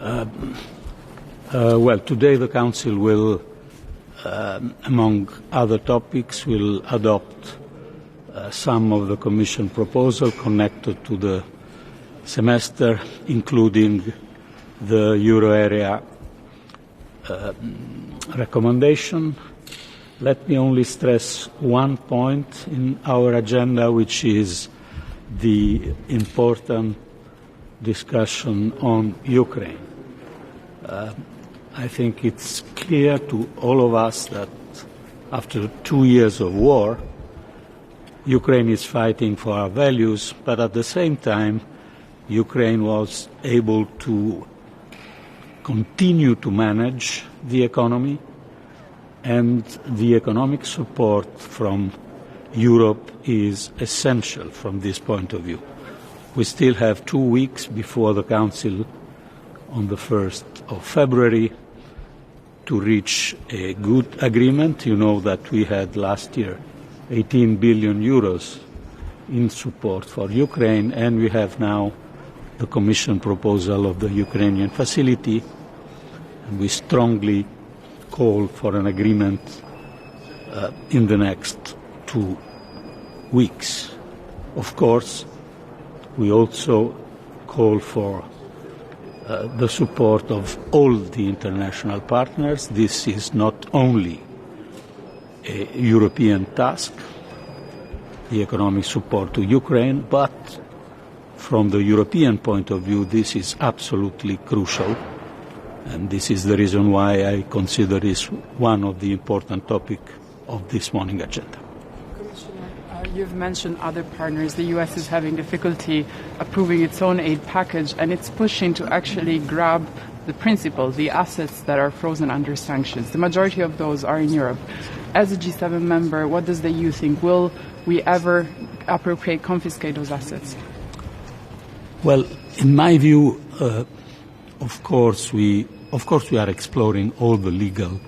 Well, today the Council will, among other topics, will adopt some of the Commission proposal connected to the semester, including the euro area recommendation. Let me only stress one point in our agenda, which is the important discussion on Ukraine. I think it's clear to all of us that after 2 years of war, Ukraine is fighting for our values, but at the same time, Ukraine was able to continue to manage the economy, and the economic support from Europe is essential from this point of view. We still have 2 weeks before the Council on the 1st of February to reach a good agreement. You know that we had last year 18 billion euros in support for Ukraine, and we have now the Commission proposal of the Ukrainian facility, and we strongly call for an agreement in the next 2 weeks. Of course, we also call for the support of all the international partners. This is not only a European task, the economic support to Ukraine, but from the European point of view, this is absolutely crucial. And this is the reason why I consider this one of the important topics of this morning agenda. Commissioner, you've mentioned other partners. The U.S. is having difficulty approving its own aid package, and it's pushing to actually grab the principal, the assets that are frozen under sanctions. The majority of those are in Europe. As a G7 member, what does the EU think? Will we ever appropriate, confiscate those assets? Well, in my view, of course we are exploring all the legal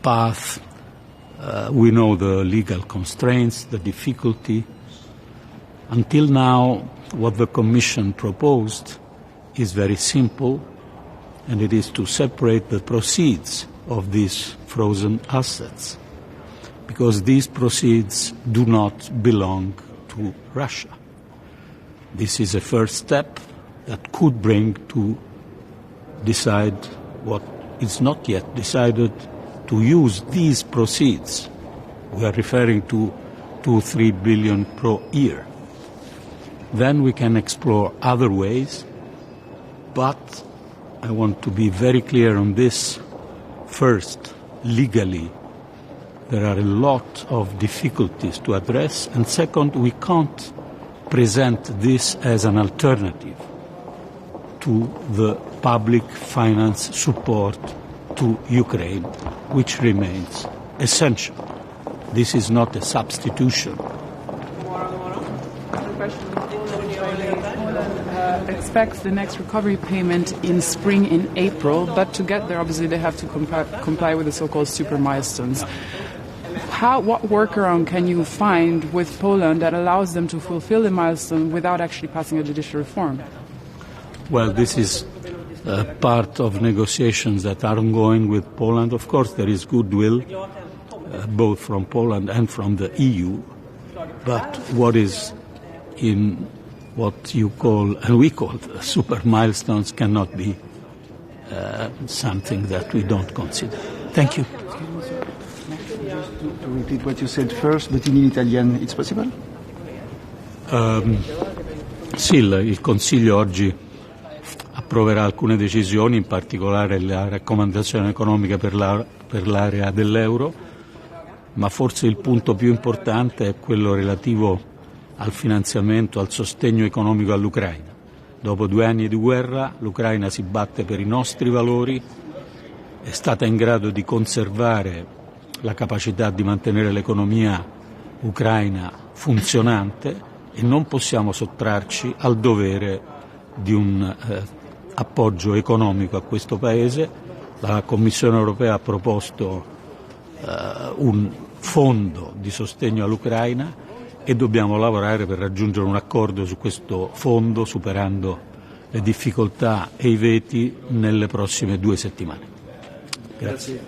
path. We know the legal constraints, the difficulty. Until now, what the Commission proposed is very simple, and it is to separate the proceeds of these frozen assets, because these proceeds do not belong to Russia. This is a first step that could bring to decide what is not yet decided, to use these proceeds. We are referring to 2-3 billion per year. Then we can explore other ways, but I want to be very clear on this. First, legally, there are a lot of difficulties to address, and second, we can't present this as an alternative to the public finance support to Ukraine, which remains essential. This is not a substitution. Expects the next recovery payment in spring, in April, but to get there, obviously, they have to comply with the so-called super milestones. What workaround can you find with Poland that allows them to fulfill the milestone without actually passing a judicial reform? Well, this is part of negotiations that are ongoing with Poland. Of course, there is goodwill, both from Poland and from the EU, but what is in what you call, and we call, super milestones cannot be something that we don't consider. Thank you. To repeat what you said first, but in Italian, it's possible? Sì, il Consiglio oggi approverà alcune decisioni, in particolare la raccomandazione economica per l'area dell'euro, ma forse il punto più importante è quello relativo al finanziamento, al sostegno economico all'Ucraina. Dopo 2 anni di guerra, l'Ucraina si batte per i nostri valori, è stata in grado di conservare la capacità di mantenere l'economia ucraina funzionante e non possiamo sottrarci al dovere di un appoggio economico a questo Paese. La Commissione europea ha proposto un fondo di sostegno all'Ucraina e dobbiamo lavorare per raggiungere un accordo su questo fondo, superando le difficoltà e i veti nelle prossime 2 settimane. Grazie.